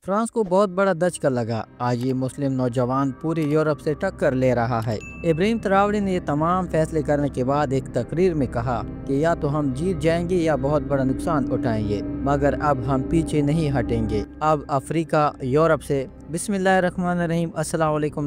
France को बहुत बड़ा धचका लगा। आज ये मुस्लिम नौजवान पूरे यूरोप से टक्कर ले रहा है। इब्राहिम ट्राओरे ने ये तमाम फैसले करने के बाद एक तकरीर में कहा कि या तो हम जीत जाएंगे या बहुत बड़ा नुकसान उठाएंगे, मगर अब हम पीछे नहीं हटेंगे। अब अफ्रीका यूरोप से बिस्मिल्लाहिर्रहमानिर्रहीम। अस्सलाम वालेकुम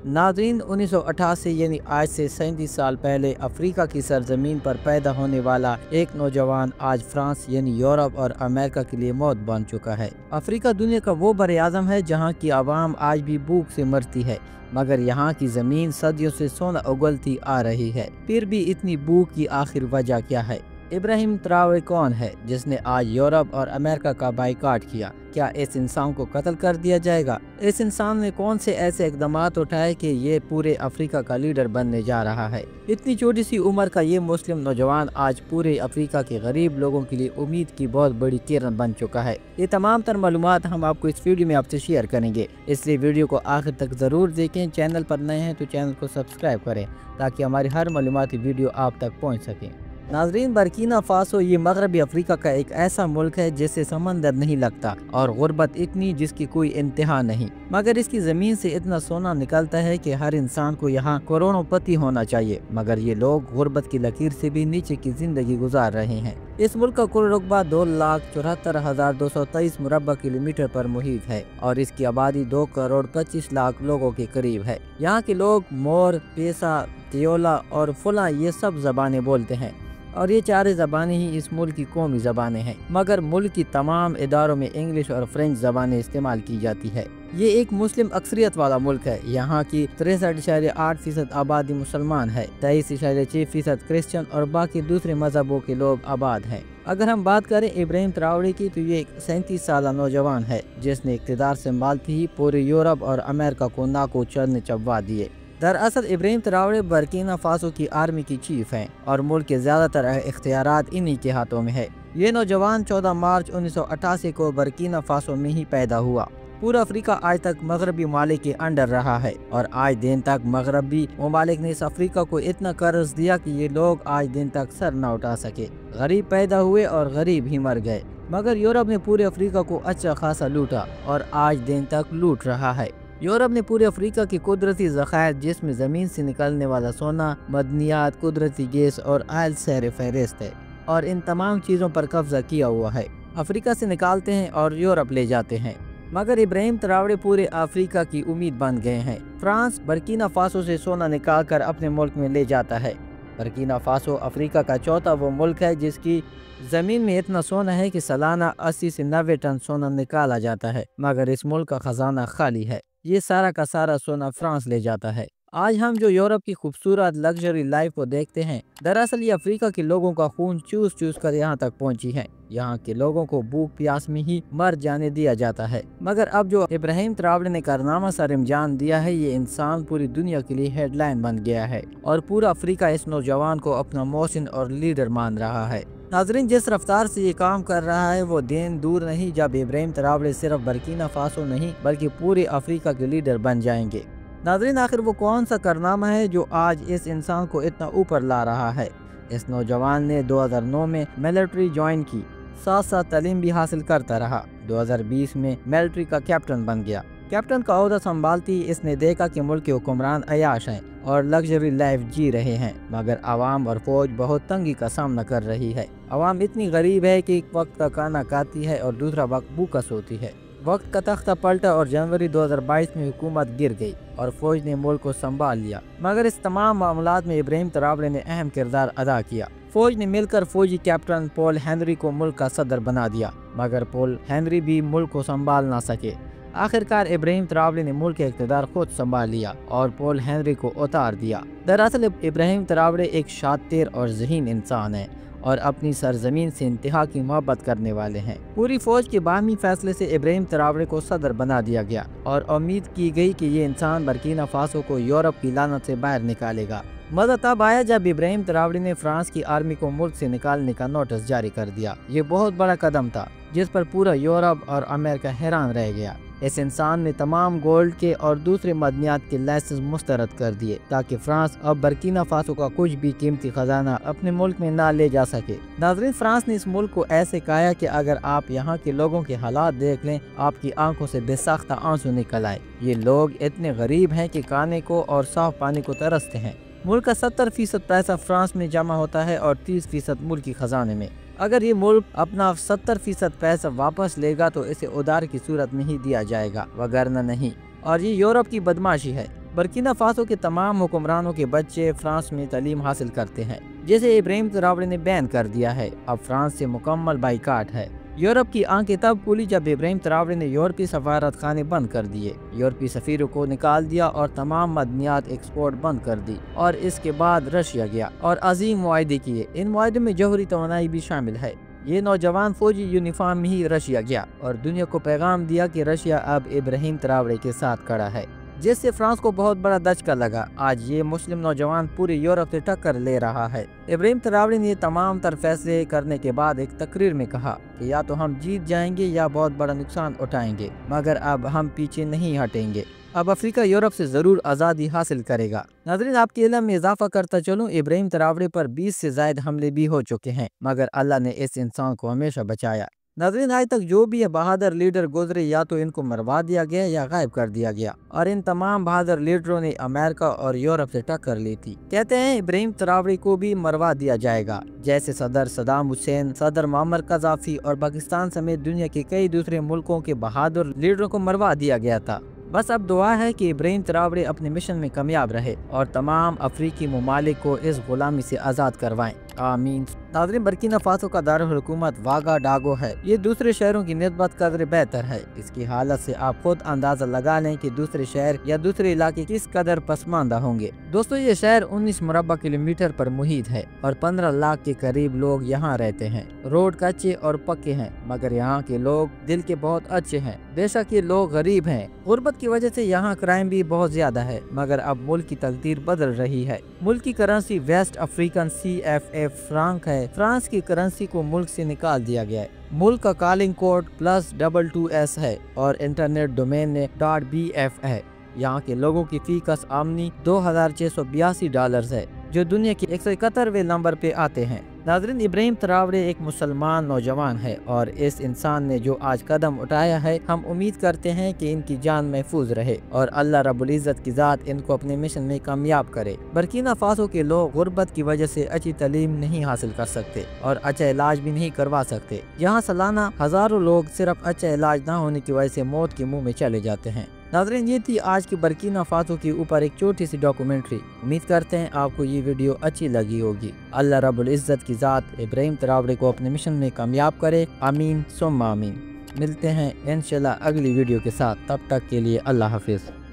नाज़रीन 1988 यानी आज से 37 साल पहले अफ्रीका की सरजमीन पर पैदा होने वाला एक नौजवान आज फ्रांस यानी यूरोप और अमेरिका के लिए मौत बन चुका है। अफ्रीका दुनिया का वो बर आज़म है जहाँ की आवाम आज भी भूख से मरती है, मगर यहाँ की ज़मीन सदियों से सोना उगलती आ रही है। फिर भी इतनी भूख की आखिर वजह क्या है? इब्राहिम ट्राओरे कौन है जिसने आज यूरोप और अमेरिका का बाइकाट किया? क्या इस इंसान को कत्ल कर दिया जाएगा? इस इंसान ने कौन से ऐसे इकदाम उठाए कि ये पूरे अफ्रीका का लीडर बनने जा रहा है? इतनी छोटी सी उम्र का ये मुस्लिम नौजवान आज पूरे अफ्रीका के गरीब लोगों के लिए उम्मीद की बहुत बड़ी किरण बन चुका है। ये तमाम तर मालूमात हम आपको इस वीडियो में आपसे शेयर करेंगे, इसलिए वीडियो को आखिर तक ज़रूर देखें। चैनल पर नए हैं तो चैनल को सब्सक्राइब करें ताकि हमारी हर मालूमाती वीडियो आप तक पहुँच सकें। नाज़रीन, बर्किना फासो ये मगरबी अफ्रीका का एक ऐसा मुल्क है जिससे समंदर नहीं लगता और गुर्बत इतनी जिसकी कोई इंतहा नहीं, मगर इसकी ज़मीन से इतना सोना निकलता है कि हर इंसान को यहाँ करोड़पति होना चाहिए, मगर ये लोग गुर्बत की लकीर से भी नीचे की ज़िंदगी गुजार रहे हैं। इस मुल्क का कुल रकबा 2,74,223 मुरब्बा किलोमीटर पर मुहित है और इसकी आबादी 2,25,00,000 लोगों के करीब है। यहाँ के लोग मोर, पेसा, तियोला और फुला ये सब ज़बानें बोलते हैं और ये चार ज़बानें ही इस मुल्क की कौमी ज़बानें हैं, मगर मुल्क की तमाम इदारों में इंग्लिश और फ्रेंच ज़बानें इस्तेमाल की जाती है। ये एक मुस्लिम अक्सरियत वाला मुल्क है। यहाँ की 63.8% आबादी मुसलमान है, 23.6% क्रिश्चियन और बाकी दूसरे मजहबों के लोग आबाद हैं। अगर हम बात करें इब्राहिम ट्राओरे की तो ये एक 37 साल नौजवान है जिसने इक़्तिदार संभालते ही पूरे यूरोप और अमेरिका को नाको चढ़ने चबवा दिए। दरअसल इब्राहिम ट्राओरे बर्किना फासो की आर्मी की चीफ हैं और मुल्क के ज़्यादातर इख्तियारात इन्हीं के हाथों में है। ये नौजवान 14 मार्च 1988 को बर्किना फासो में ही पैदा हुआ। पूरा अफ्रीका आज तक मगरबी ममालिक के अंडर रहा है और आज दिन तक मगरबी ममालिक ने इस अफ्रीका को इतना कर्ज दिया कि ये लोग आज दिन तक सर न उठा सके। गरीब पैदा हुए और गरीब ही मर गए, मगर यूरोप ने पूरे अफ्रीका को अच्छा खासा लूटा और आज दिन तक लूट रहा है। यूरोप ने पूरे अफ्रीका की कुदरती ज़खायर जिसमें ज़मीन से निकलने वाला सोना, मदनियात, कुदरती गैस और आयल सर फहरिस्त है और इन तमाम चीज़ों पर कब्जा किया हुआ है। अफ्रीका से निकालते हैं और यूरोप ले जाते हैं, मगर इब्राहिम ट्राओरे पूरे अफ्रीका की उम्मीद बन गए हैं। फ्रांस बर्किना फासो से सोना निकाल कर अपने मुल्क में ले जाता है। बर्किना फासो अफ्रीका का चौथा वो मुल्क है जिसकी ज़मीन में इतना सोना है कि सालाना 80 से 90 टन सोना निकाला जाता है, मगर इस मुल्क का खजाना खाली है। ये सारा का सारा सोना फ्रांस ले जाता है। आज हम जो यूरोप की खूबसूरत लग्जरी लाइफ को देखते हैं, दरअसल ये अफ्रीका के लोगों का खून चूस चूस कर यहाँ तक पहुँची है। यहाँ के लोगों को भूख प्यास में ही मर जाने दिया जाता है, मगर अब जो इब्राहिम ट्राओरे ने कारनामा सर इम्जान दिया है, ये इंसान पूरी दुनिया के लिए हेडलाइन बन गया है और पूरा अफ्रीका इस नौजवान को अपना मोहसिन और लीडर मान रहा है। नाज़रीन, जिस रफ्तार से ये काम कर रहा है वो दिन दूर नहीं जब इब्राहिम ट्राओरे सिर्फ बर्किना फासो नहीं बल्कि पूरे अफ्रीका के लीडर बन जाएंगे। नाज़रीन, आखिर वो कौन सा कारनामा है जो आज इस इंसान को इतना ऊपर ला रहा है? इस नौजवान ने 2009 में मिलिट्री ज्वाइन की, साथ साथ तालीम भी हासिल करता रहा। 2020 में मिलिट्री का कैप्टन बन गया। कैप्टन का ओहदा संभालती ही इसने देखा कि मुल्क के हुक्मरान अयाश हैं और लग्जरी लाइफ जी रहे हैं, मगर आवाम और फौज बहुत तंगी का सामना कर रही है। आवाम इतनी गरीब है कि एक वक्त का खाना खाती है और दूसरा वक्त भूखा सोती है। वक्त का तख्ता पलटा और जनवरी 2022 में हुकूमत गिर गई और फौज ने मुल्क को संभाल लिया, मगर इस तमाम मामलात में इब्राहिम ट्राओरे ने अहम किरदार अदा किया। फौज ने मिलकर फौजी कैप्टन पॉल हेनरी को मुल्क का सदर बना दिया, मगर पॉल हेनरी भी मुल्क को संभाल ना सके। आखिरकार इब्राहिम ट्राओरे ने मुल्क का इक़्तिदार खुद संभाल लिया और पॉल हेनरी को उतार दिया। दरअसल इब्राहिम ट्राओरे एक शातिर और ज़हीन इंसान है और अपनी सरजमीन से इंतहा की मोहब्बत करने वाले हैं। पूरी फौज के बाहमी फैसले से इब्राहिम ट्राओरे को सदर बना दिया गया और उम्मीद की गई कि ये इंसान बर्किना फासो को यूरोप की लानत से बाहर निकालेगा। मजा तब आया जब इब्राहिम ट्रावरे ने फ्रांस की आर्मी को मुल्क से निकालने का नोटिस जारी कर दिया। ये बहुत बड़ा कदम था जिस पर पूरा यूरोप और अमेरिका हैरान रह गया। इस इंसान ने तमाम गोल्ड के और दूसरे मदनियात के लाइसेंस मुस्तरद कर दिए ताकि फ्रांस अब बर्किना फासो का कुछ भी कीमती खजाना अपने मुल्क में ना ले जा सके। नाज़रीन, फ्रांस ने इस मुल्क को ऐसे काया कि अगर आप यहाँ के लोगों के हालात देख लें, आपकी आंखों से बेसाख्ता आंसू निकल आए। ये लोग इतने गरीब हैं कि खाने को और साफ पानी को तरसते हैं। मुल्क का 70% पैसा फ्रांस में जमा होता है और 30% मुल्क की खजाने में। अगर ये मुल्क अपना 70% पैसा वापस लेगा तो इसे उधार की सूरत में ही दिया जाएगा, वगरना नहीं। और ये यूरोप की बदमाशी है। बर्किना फासो के तमाम हुक्मरानों के बच्चे फ्रांस में तालीम हासिल करते हैं, जिसे इब्राहिम ट्रावरे ने बैन कर दिया है। अब फ्रांस से मुकम्मल बाइकाट है। यूरोप की आंखें तब खुली जब इब्राहिम ट्रावरे ने यूरोपीय सफारत खाने बंद कर दिए, यूरोपीय सफीरों को निकाल दिया और तमाम मदनियात एक्सपोर्ट बंद कर दी। और इसके बाद रशिया गया और अजीम मुआहदे किए। इन मुआहदे में जौहरी तवानाई भी शामिल है। ये नौजवान फौजी यूनिफॉर्म में ही रशिया गया और दुनिया को पैगाम दिया कि रशिया अब इब्राहिम ट्रावरे के साथ खड़ा है, जिससे फ्रांस को बहुत बड़ा धचका लगा। आज ये मुस्लिम नौजवान पूरे यूरोप से टक्कर ले रहा है। इब्राहिम ट्रावरे ने तमाम तर फैसले करने के बाद एक तकरीर में कहा कि या तो हम जीत जाएंगे या बहुत बड़ा नुकसान उठाएंगे, मगर अब हम पीछे नहीं हटेंगे। अब अफ्रीका यूरोप से जरूर आज़ादी हासिल करेगा। नाज़रीन, आपके इल्म में इजाफा करता चलूं, इब्राहिम ट्रावरे पर 20 से ज्यादा हमले भी हो चुके हैं, मगर अल्लाह ने इस इंसान को हमेशा बचाया। नाज़रीन, आज तक जो भी बहादुर लीडर गुजरे, या तो इनको मरवा दिया गया या गायब कर दिया गया, और इन तमाम बहादुर लीडरों ने अमेरिका और यूरोप से टक्कर ली थी। कहते हैं इब्राहिम ट्रावरे को भी मरवा दिया जाएगा, जैसे सदर सदाम हुसैन, सदर मुअम्मर कज़ाफ़ी और पाकिस्तान समेत दुनिया के कई दूसरे मुल्कों के बहादुर लीडरों को मरवा दिया गया था। बस अब दुआ है कि इब्राहिम ट्रावरे अपने मिशन में कामयाब रहे और तमाम अफ्रीकी ममालिक को इस गुलामी से आज़ाद करवाएं। आमीन। नाज़रीन, बर्किना फासो का दारुल हुकूमत वागाडागो है। ये दूसरे शहरों की निस्बत कदर बेहतर है। इसकी हालत से आप खुद अंदाजा लगा लें कि दूसरे शहर या दूसरे इलाके किस कदर पसमानदा होंगे। दोस्तों, ये शहर 19 मुरब्बा किलोमीटर पर मुहित है और 15 लाख के करीब लोग यहाँ रहते हैं। रोड कच्चे और पक्के हैं, मगर यहाँ के लोग दिल के बहुत अच्छे हैं। बेशक ये लोग गरीब हैं। गुर्बत की वजह से यहाँ क्राइम भी बहुत ज्यादा है, मगर अब मुल्क की तकदीर बदल रही है। मुल्क की currency West African CFA franc है। फ्रांस की करेंसी को मुल्क से निकाल दिया गया है। मुल्क का कॉलिंग कोड +22S है और इंटरनेट डोमेन ने .bf है। यहाँ के लोगों की फी कस आमनी $2682 है, जो दुनिया के 171वें नंबर पे आते हैं। नाज़रीन, इब्राहिम ट्रावरे एक मुसलमान नौजवान है और इस इंसान ने जो आज कदम उठाया है, हम उम्मीद करते हैं कि इनकी जान महफूज रहे और अल्लाह रब्बुल इज़्ज़त की ज़ात इनको अपने मिशन में कामयाब करे। बर्किना फासो के लोग गुर्बत की वजह से अच्छी तालीम नहीं हासिल कर सकते और अच्छा इलाज भी नहीं करवा सकते। यहाँ सालाना हजारों लोग सिर्फ अच्छा इलाज न होने की वजह से मौत के मुँह में चले जाते हैं। नाज़रीन, ये थी आज की बर्किना फासो के ऊपर एक छोटी सी डॉक्यूमेंट्री। उम्मीद करते हैं आपको ये वीडियो अच्छी लगी होगी। अल्लाह रब्बुल इज़्ज़त की ज़ात इब्राहिम ट्रावरे को अपने मिशन में कामयाब करे। आमीन सुम्मा आमीन। मिलते हैं इंशाल्लाह अगली वीडियो के साथ। तब तक के लिए अल्लाह हाफिज़।